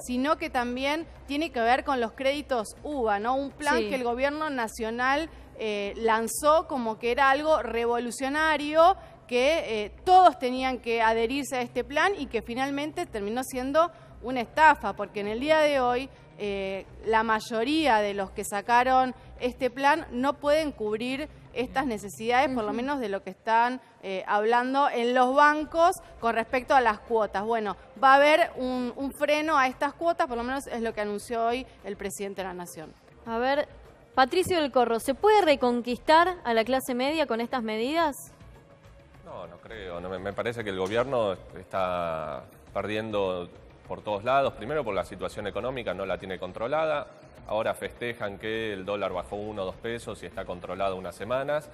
sino que también tiene que ver con los créditos UVA, ¿no? Un plan Sí. que el gobierno nacional lanzó como que era algo revolucionario, que todos tenían que adherirse a este plan y que finalmente terminó siendo una estafa, porque en el día de hoy la mayoría de los que sacaron este plan no pueden cubrir estas necesidades, por lo menos de lo que están hablando en los bancos con respecto a las cuotas. Bueno, va a haber un freno a estas cuotas, por lo menos es lo que anunció hoy el presidente de la Nación. A ver, Patricio del Corro, ¿se puede reconquistar a la clase media con estas medidas? No creo. No, me parece que el gobierno está perdiendo por todos lados. Primero por la situación económica, no la tiene controlada. Ahora festejan que el dólar bajó 1 o 2 pesos y está controlado unas semanas.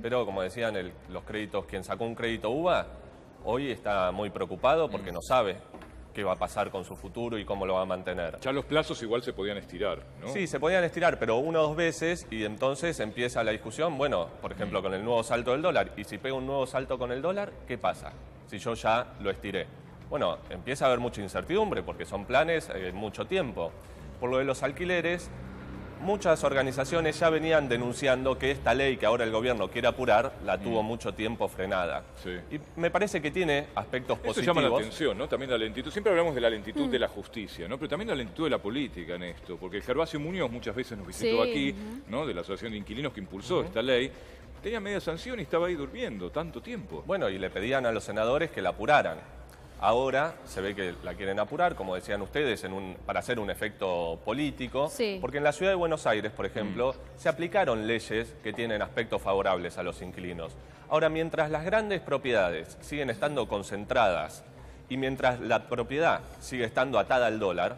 Pero como decían, los créditos, quien sacó un crédito UVA, hoy está muy preocupado porque no sabe qué va a pasar con su futuro y cómo lo va a mantener. Ya los plazos igual se podían estirar, ¿no? Sí, se podían estirar, pero 1 o 2 veces y entonces empieza la discusión, bueno, por ejemplo, con el nuevo salto del dólar. Y si pega un nuevo salto con el dólar, ¿qué pasa? Si yo ya lo estiré. Bueno, empieza a haber mucha incertidumbre porque son planes mucho tiempo. Por lo de los alquileres, muchas organizaciones ya venían denunciando que esta ley que ahora el gobierno quiere apurar la tuvo mucho tiempo frenada. Sí. Y me parece que tiene aspectos Eso positivos. llama la atención, ¿no? También la lentitud. Siempre hablamos de la lentitud de la justicia, ¿no? Pero también la lentitud de la política en esto. Porque Gervasio Muñoz muchas veces nos visitó Sí. aquí, ¿no? De la Asociación de Inquilinos que impulsó esta ley. Tenía media sanción y estaba ahí durmiendo tanto tiempo. Bueno, y le pedían a los senadores que la apuraran. Ahora se ve que la quieren apurar, como decían ustedes, para hacer un efecto político. Sí. Porque en la ciudad de Buenos Aires, por ejemplo, se aplicaron leyes que tienen aspectos favorables a los inquilinos. Ahora, mientras las grandes propiedades siguen estando concentradas y mientras la propiedad sigue estando atada al dólar,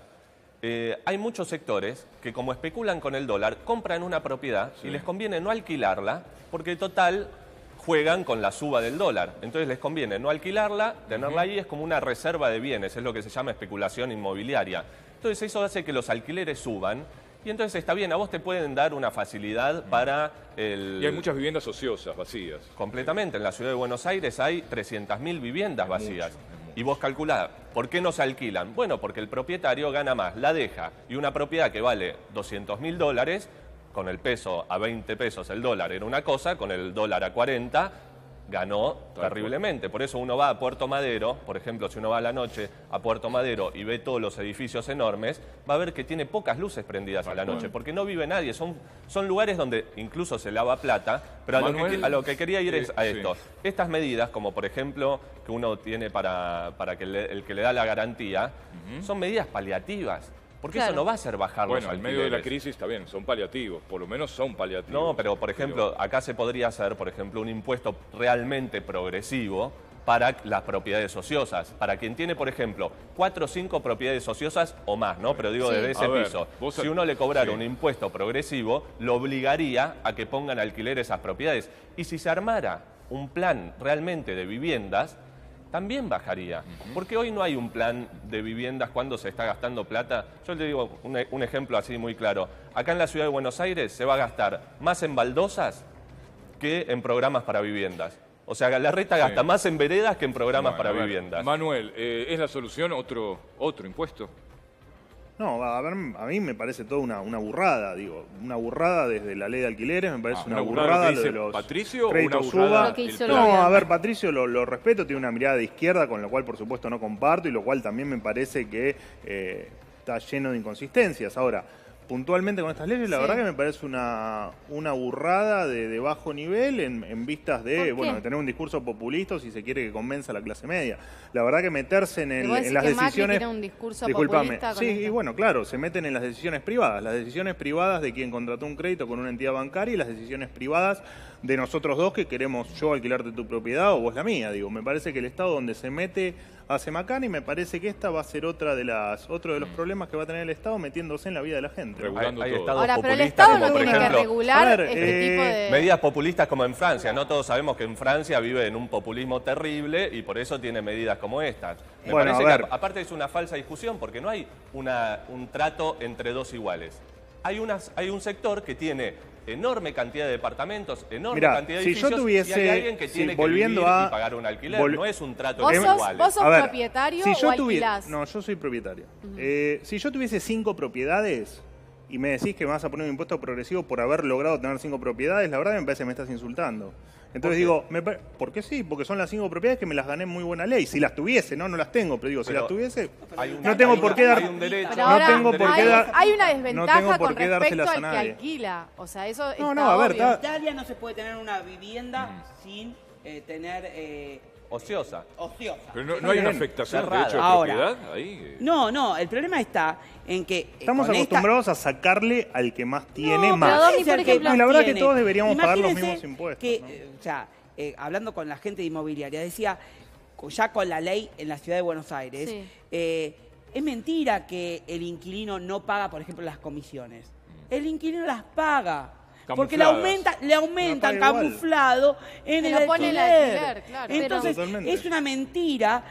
hay muchos sectores que, como especulan con el dólar, compran una propiedad y les conviene no alquilarla porque total juegan con la suba del dólar. Entonces les conviene no alquilarla, tenerla ahí, es como una reserva de bienes, es lo que se llama especulación inmobiliaria. Entonces eso hace que los alquileres suban y entonces está bien, a vos te pueden dar una facilidad para el... Y hay muchas viviendas ociosas, vacías. Completamente, en la ciudad de Buenos Aires hay 300.000 viviendas vacías. Y vos calculás, ¿por qué no se alquilan? Bueno, porque el propietario gana más, la deja. Y una propiedad que vale $200.000, con el peso a 20 pesos el dólar era una cosa, con el dólar a 40 ganó terriblemente. Por eso uno va a Puerto Madero, por ejemplo, si uno va a la noche a Puerto Madero y ve todos los edificios enormes, va a ver que tiene pocas luces prendidas a la noche, porque no vive nadie. Son lugares donde incluso se lava plata, pero a lo que quería ir es a esto. Estas medidas, como por ejemplo que uno tiene para que el que le da la garantía, son medidas paliativas. Porque eso no va a hacer bajar los alquileres. Bueno, en medio de la crisis está bien, son paliativos, por lo menos son paliativos. No, pero por ejemplo, acá se podría hacer, por ejemplo, un impuesto realmente progresivo para las propiedades ociosas. Para quien tiene, por ejemplo, 4 o 5 propiedades ociosas o más, ¿no? Pero digo, desde ese piso. Si uno le cobrara un impuesto progresivo, lo obligaría a que pongan alquiler esas propiedades. Y si se armara un plan realmente de viviendas, también bajaría. Porque hoy no hay un plan de viviendas cuando se está gastando plata. Yo le digo un ejemplo así muy claro. Acá en la ciudad de Buenos Aires se va a gastar más en baldosas que en programas para viviendas. O sea, Galarreta gasta más en veredas que en programas para viviendas. Manuel, ¿es la solución otro impuesto? No, a ver, a mí me parece toda una burrada, digo, una burrada desde la ley de alquileres, me parece una burrada lo de los Patricio créditos o una burrada UVA. Lo que hizo el No, gobierno. a ver, Patricio lo respeto, tiene una mirada de izquierda, con lo cual por supuesto no comparto y lo cual también me parece que está lleno de inconsistencias. Ahora, puntualmente con estas leyes, la verdad que me parece una burrada de bajo nivel en vistas de, bueno, de tener un discurso populista, si se quiere que convenza a la clase media. La verdad que meterse en las que decisiones... Macri tiene un discurso Disculpame. populista con Sí, esto. y bueno, claro, se meten en las decisiones privadas de quien contrató un crédito con una entidad bancaria y las decisiones privadas de nosotros dos que queremos yo alquilarte tu propiedad o vos la mía. Digo, me parece que el Estado donde se mete hace macana y me parece que esta va a ser otro de los problemas que va a tener el Estado metiéndose en la vida de la gente. Regulando Hay todo. estados Ahora, pero el populistas Estado como, no por tiene que ejemplo, regular a ver, este tipo de... medidas populistas como en Francia. No todos sabemos que en Francia vive en un populismo terrible y por eso tiene medidas como estas. Me Bueno, parece a ver. que aparte es una falsa discusión porque no hay un trato entre dos iguales. hay un sector que tiene enorme cantidad de departamentos, enorme Mirá, cantidad de si edificios, yo tuviese, y hay alguien que tiene que vivir y pagar un alquiler. No es un trato ¿Vos igual. sos A ver, propietario si yo o alquilás? No, yo soy propietario. Si yo tuviese 5 propiedades y me decís que me vas a poner un impuesto progresivo por haber logrado tener 5 propiedades, la verdad me parece que me estás insultando. Entonces digo, ¿por qué sí? Porque son las 5 propiedades que me las gané en muy buena ley. Si las tuviese, no las tengo, pero digo, si las tuviese, no tengo por qué dar... Pero ahora hay una desventaja con respecto al que alquila. O sea, eso está obvio. En Italia no se puede tener una vivienda sin tener... ociosa. Pero no hay una afectación de derecho de propiedad ahí. No, el problema está en que... Estamos acostumbrados a sacarle al que más tiene No, más. pero por ejemplo, y la verdad que tiene. todos deberíamos pagar los Imagínense mismos impuestos. Que, ¿no? o sea, hablando con la gente de inmobiliaria, decía, ya con la ley en la ciudad de Buenos Aires, Sí. es mentira que el inquilino no paga, por ejemplo, las comisiones. El inquilino las paga. Porque le aumentan igual. camuflado en el Pero pone el alquiler, claro. Entonces, Totalmente. es una mentira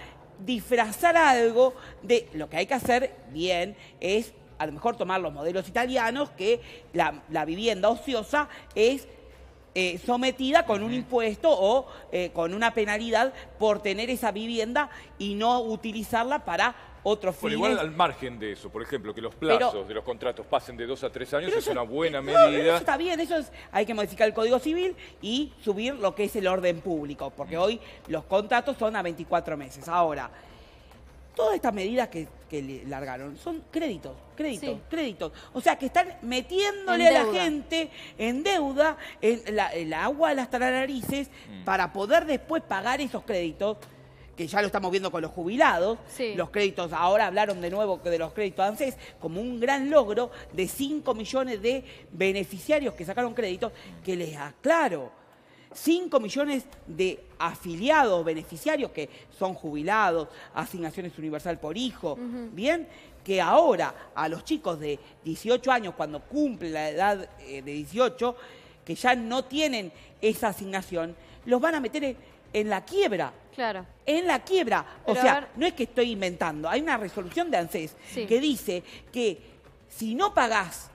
disfrazar algo de lo que hay que hacer bien es a lo mejor tomar los modelos italianos, que la vivienda ociosa es sometida con un impuesto o con una penalidad por tener esa vivienda y no utilizarla para otros fines. Bueno, igual al margen de eso, por ejemplo, que los plazos de los contratos pasen de 2 a 3 años es una buena medida. Eso está bien, hay que modificar el Código Civil y subir lo que es el orden público, porque hoy los contratos son a 24 meses. Ahora, todas estas medidas que le largaron son créditos. O sea, que están metiéndole a la gente en deuda, en el agua de hasta las narices, para poder después pagar esos créditos, que ya lo estamos viendo con los jubilados. Sí. Los créditos, ahora hablaron de nuevo de los créditos ANSES como un gran logro de 5 millones de beneficiarios que sacaron créditos, que les aclaro, 5 millones de afiliados, beneficiarios que son jubilados, asignaciones universal por hijo, ¿bien? Que ahora a los chicos de 18 años, cuando cumplen la edad de 18, que ya no tienen esa asignación, los van a meter en la quiebra. Claro. En la quiebra. Pero o a sea, ver, no es que estoy inventando. Hay una resolución de ANSES Sí. que dice que si no pagás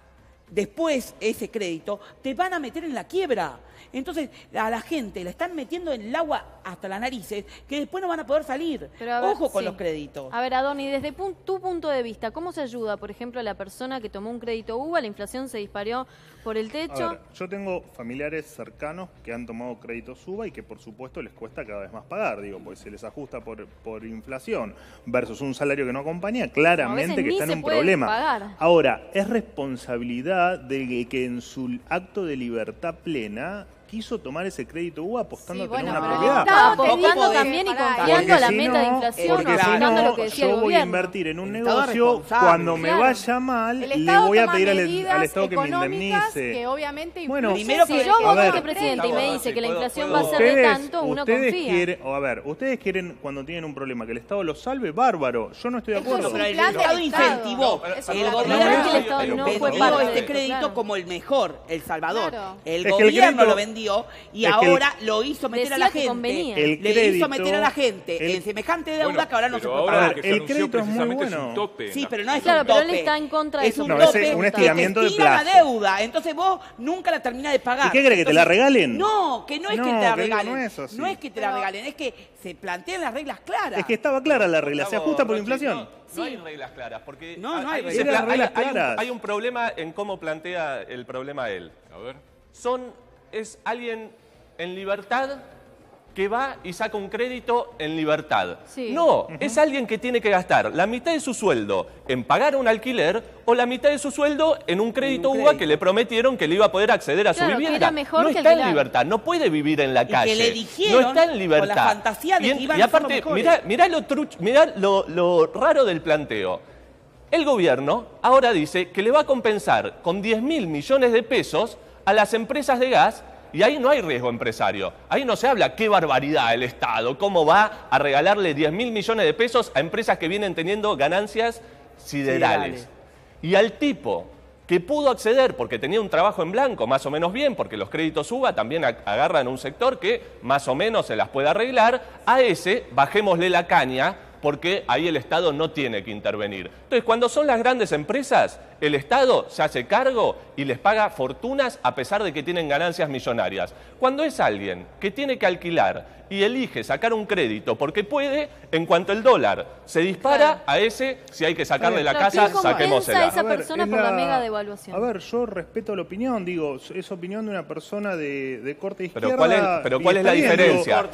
después ese crédito, te van a meter en la quiebra. Entonces, a la gente la están metiendo en el agua hasta las narices, que después no van a poder salir. Pero a ver, Ojo con sí. los créditos. A ver, Adorni, desde tu punto de vista, ¿cómo se ayuda, por ejemplo, a la persona que tomó un crédito UBA, la inflación se disparó por el techo? A ver, yo tengo familiares cercanos que han tomado créditos UBA y que por supuesto les cuesta cada vez más pagar, digo, porque se les ajusta por inflación versus un salario que no acompaña, claramente que ni está en se un puede problema. pagar. Ahora, es responsabilidad del que en su acto de libertad plena quiso tomar ese crédito UBA apostando Sí, a tener bueno, una pero propiedad. Estado te Apostando dijo también y que, pará, confiando a la si meta de inflación o porque si apostando a no, lo que decía el yo voy a gobierno. invertir en un El Estado negocio, responsable. cuando me Claro. vaya mal, El le Estado voy a toma pedir al medidas Estado que me económicas indemnice. que obviamente Bueno, influyen primero Si que- yo a voto ver, este presidente y me dice que la inflación va a ser Ustedes- de tanto, uno confía. quieren, o a ver, ustedes quieren cuando tienen un problema que el Estado lo salve, bárbaro. Yo no estoy de Eso acuerdo. es Pero un el plan del Estado Estado. incentivó. No, Eso El es No gobierno es que el Estado no fue vendió parte de este eso, crédito claro. como el mejor, El Salvador. Claro. El Es que el gobierno crédito- lo vendió y es que ahora lo hizo meter a la Decía que gente. convenía. El Le hizo crédito- meter a la gente el- en semejante deuda Bueno, que ahora no se pero puede ahora pagar. lo que se El anunció crédito es muy precisamente es bueno. un tope. Sí, en pero la- no es Claro, un pero tope. él está en contra de es eso. un No, tope es un que estiramiento te de estira la plazo. deuda. Entonces vos nunca la terminás de pagar. ¿Y qué crees, que te la Entonces, regalen? No, que no es No, que te la que regalen. no es así. No es que te la regalen, es que se plantean las reglas claras. Es que estaba clara la regla, se Gustavo, ajusta por Rochi, inflación. No hay reglas claras, porque No hay reglas. Eran las reglas claras. hay un problema en cómo plantea el problema él. A ver. Es alguien en libertad que va y saca un crédito en libertad. Sí. No, es alguien que tiene que gastar la mitad de su sueldo en pagar un alquiler o la mitad de su sueldo en un crédito UBA que le prometieron que le iba a poder acceder a Claro, su que vivienda. era mejor no que está en alquilar. libertad, no puede vivir en la que calle. le dijeron no está en con libertad. la fantasía de que iban y a ser los aparte, mejores. mirá lo raro del planteo. El gobierno ahora dice que le va a compensar con 10.000 millones de pesos a las empresas de gas. Y ahí no hay riesgo empresario. Ahí no se habla qué barbaridad el Estado, cómo va a regalarle 10.000 millones de pesos a empresas que vienen teniendo ganancias siderales. Y al tipo que pudo acceder porque tenía un trabajo en blanco más o menos bien, porque los créditos UBA también agarran un sector que más o menos se las puede arreglar, a ese bajémosle la caña porque ahí el Estado no tiene que intervenir. Entonces, cuando son las grandes empresas, el Estado se hace cargo y les paga fortunas a pesar de que tienen ganancias millonarias. Cuando es alguien que tiene que alquilar y elige sacar un crédito porque puede, en cuanto el dólar se dispara, a ese, si hay que sacarle la casa, saquémosela. Esa persona por la mega devaluación. A ver, yo respeto la opinión, digo, es opinión de una persona de corte izquierda. Pero ¿cuál es la diferencia?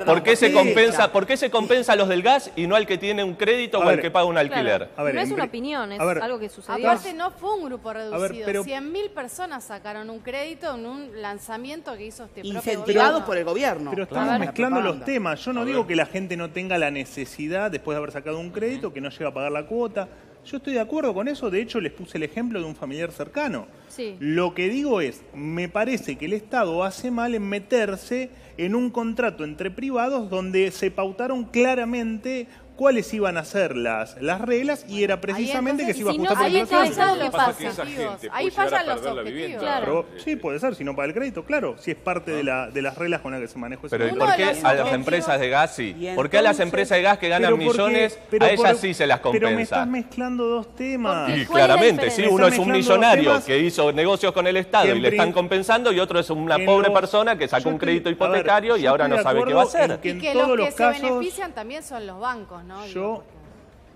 ¿Por qué se compensa a los del gas y no al que tiene un crédito o al que paga un alquiler? Claro. No es una opinión, es algo que sucedió. Aparte no fue un grupo reducido, 100.000 personas sacaron un crédito en un lanzamiento que hizo este propio incentivados por el gobierno. Pero estamos mezclando los temas. Yo no digo que la gente no tenga la necesidad, después de haber sacado un crédito, que no llega a pagar la cuota. Yo estoy de acuerdo con eso, de hecho les puse el ejemplo de un familiar cercano. Sí. Lo que digo es, me parece que el Estado hace mal en meterse en un contrato entre privados donde se pautaron claramente cuáles iban a ser las reglas y era precisamente que se iba a ajustar por ahí inflación. fallan los esa gente objetivos. puede Ahí llegar a fallan los perder la objetivos. vivienda. Claro. Pero, sí, puede ser, si no paga el crédito, claro, si es parte de las reglas con las que se maneja ese Pero ¿y Uno por de qué los a las objetivos- empresas de gas sí? Y ¿Por qué a las entonces- empresas de gas que ganan millones, a ellas sí se las Pero me compensa? estás mezclando dos temas. Porque Y ¿cuál es la claramente, sí, diferencia? uno es un Están mezclando millonario temas que hizo negocios con el Estado que y en le están prin- compensando y otro es una en pobre los- persona que sacó yo un estoy- crédito a ver, hipotecario y yo ahora estoy no de sabe qué va a acuerdo hacer. en que Y en que todos los los que se casos benefician también son los bancos, ¿no?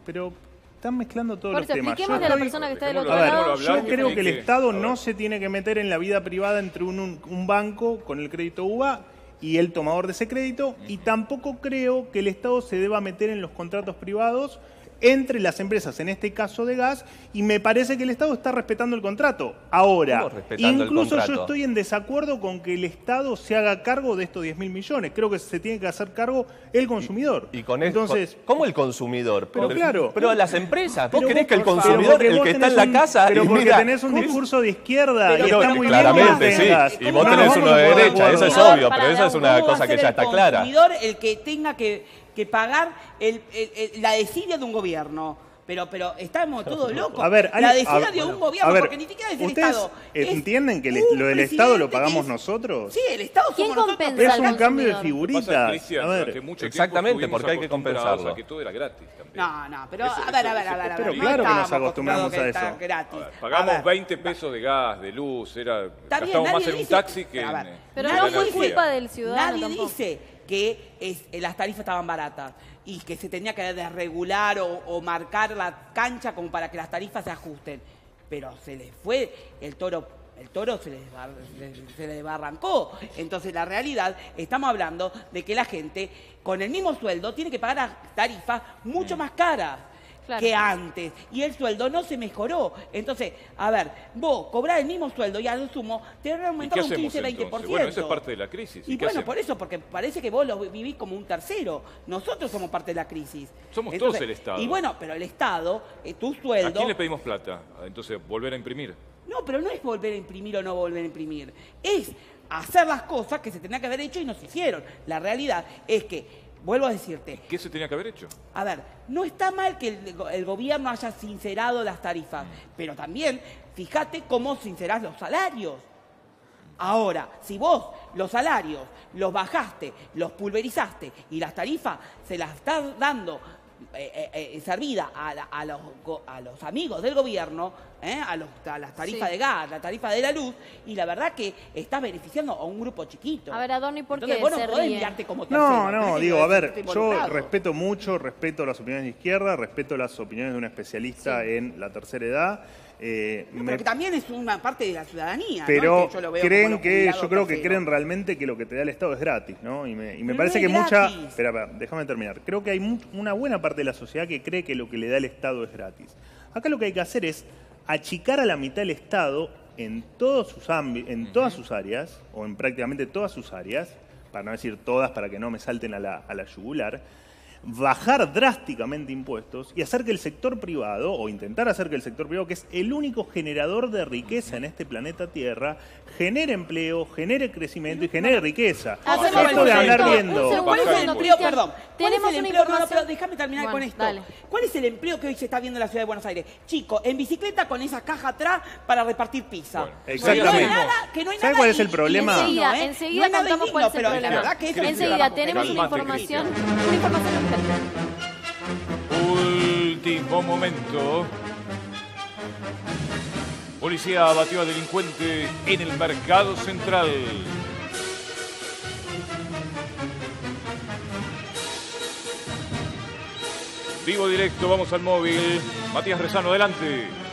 pero están mezclando todos Por los eso, temas. expliquémosle a la persona que está del otro A ver, lado. hablar, yo que creo tiene que el que- Estado a ver. no se tiene que meter en la vida privada entre un banco con el crédito UVA y el tomador de ese crédito, y tampoco creo que el Estado se deba meter en los contratos privados entre las empresas, en este caso de gas, y me parece que el Estado está respetando el contrato. Ahora, ¿Cómo respetando el incluso contrato? yo estoy en desacuerdo con que el Estado se haga cargo de estos 10.000 millones. Creo que se tiene que hacer cargo el consumidor. Y con Entonces, ¿cómo el consumidor? Pero claro. Pero a las empresas. ¿Vos pero querés que el pero consumidor, porque el vos que está en tenés la casa, pero y porque mira, tenés un discurso de izquierda y Pero está muy claramente, bien que lo sí. tengas. Y vos No, tenés no, uno no, de no, derecha, no, eso es no, obvio, pero eso es una ¿Cómo va cosa a que ser ya el está clara. consumidor el que tenga que pagar la desidia de un gobierno? Pero estamos todos locos. A ver, la Ale, desidia a- de un bueno, gobierno, a ver, porque ni siquiera es el ¿ustedes Estado. Es entienden que un lo del Estado lo presidente pagamos que- nosotros? Sí, el Estado ¿Quién somos nosotros. compensa pero Es al un acá- cambio de consumidor? figuritas. Pasa, Cristian, A ver, durante mucho exactamente, tiempo porque hay que estuvimos compensarlo. acostumbrados a que todo era gratis también. No, pero Eso- a ver. Pero no claro que nos estamos acostumbramos acostumbrados a está eso. gratis. A ver, pagamos A ver, 20 pesos de gas, de luz, Está bien, gastamos más nadie en un dice- taxi que a ver, en... Pero en no la fue energía. culpa del ciudadano Nadie tampoco. dice que las tarifas estaban baratas y que se tenía que desregular o marcar la cancha como para que las tarifas se ajusten. Pero se les fue el toro se les barrancó. Entonces, la realidad, estamos hablando de que la gente, con el mismo sueldo, tiene que pagar tarifas mucho más caras. Claro. Que antes, y el sueldo no se mejoró. Entonces, a ver, vos cobrás el mismo sueldo y al sumo te van a ¿Y qué aumentar un hacemos 15-20%. entonces? Bueno, eso es parte de la crisis. Y qué bueno, hacemos? por eso, porque parece que vos lo vivís como un tercero. Nosotros somos parte de la crisis. Somos todos el Estado. Y bueno, pero el Estado, tu sueldo... ¿A quién le pedimos plata? Entonces, volver a imprimir. No, pero no es volver a imprimir o no volver a imprimir. Es hacer las cosas que se tenían que haber hecho y no se hicieron. La realidad es que, vuelvo a decirte, ¿Qué se tenía que haber hecho? a ver, no está mal que el gobierno haya sincerado las tarifas, pero también fíjate cómo sincerás los salarios. Ahora, si vos los salarios los bajaste, los pulverizaste y las tarifas se las estás dando servida a los amigos del gobierno, a las tarifas Sí. de gas, la tarifa de la luz, y la verdad que estás beneficiando a un grupo chiquito. A ver, Adorni, ¿por Entonces, qué vos no se podés ríen? mirarte como tercero. No, tenés que digo, a ver, sentirte yo involucrado. respeto mucho, respeto las opiniones de izquierda, respeto las opiniones de un especialista en la tercera edad. No, pero que también es una parte de la ciudadanía, ¿no? Pero Que yo lo veo como creen los que, jubilados yo creo que terceros. creen realmente que lo que te da el Estado es gratis, ¿no? Y me Pero parece no que es mucha... gratis. Espera, déjame terminar. Creo que hay una buena parte de la sociedad que cree que lo que le da el Estado es gratis. Acá lo que hay que hacer es achicar a la mitad el Estado en todos sus en todas sus áreas, o en prácticamente todas sus áreas, para no decir todas, para que no me salten a la yugular, bajar drásticamente impuestos y hacer que el sector privado, o intentar hacer que el sector privado, que es el único generador de riqueza en este planeta Tierra, genere empleo, genere crecimiento y genere riqueza. Hacemos Esto un de andar segundo, viendo... un segundo. ¿Cuál es el segundo, empleo? Cristian. Perdón. Tenemos ¿Cuál es el una empleo? No, información. pero déjame terminar Bueno, con esto. dale. ¿Cuál es el empleo que hoy se está viendo en la ciudad de Buenos Aires? Chico, en bicicleta con esa caja atrás para repartir pizza. Bueno, exactamente. Que no hay ¿Sabe nada cuál es el indigno, problema? Enseguida, ¿eh? enseguida No hay nada contamos cuál es el indigno, pero problema. la verdad que ese es el Enseguida trabajo tenemos que una Calmate, información Cristian. urgente. último momento. Policía abatió a delincuente en el Mercado Central. Vivo directo, vamos al móvil. Matías Rezano, adelante.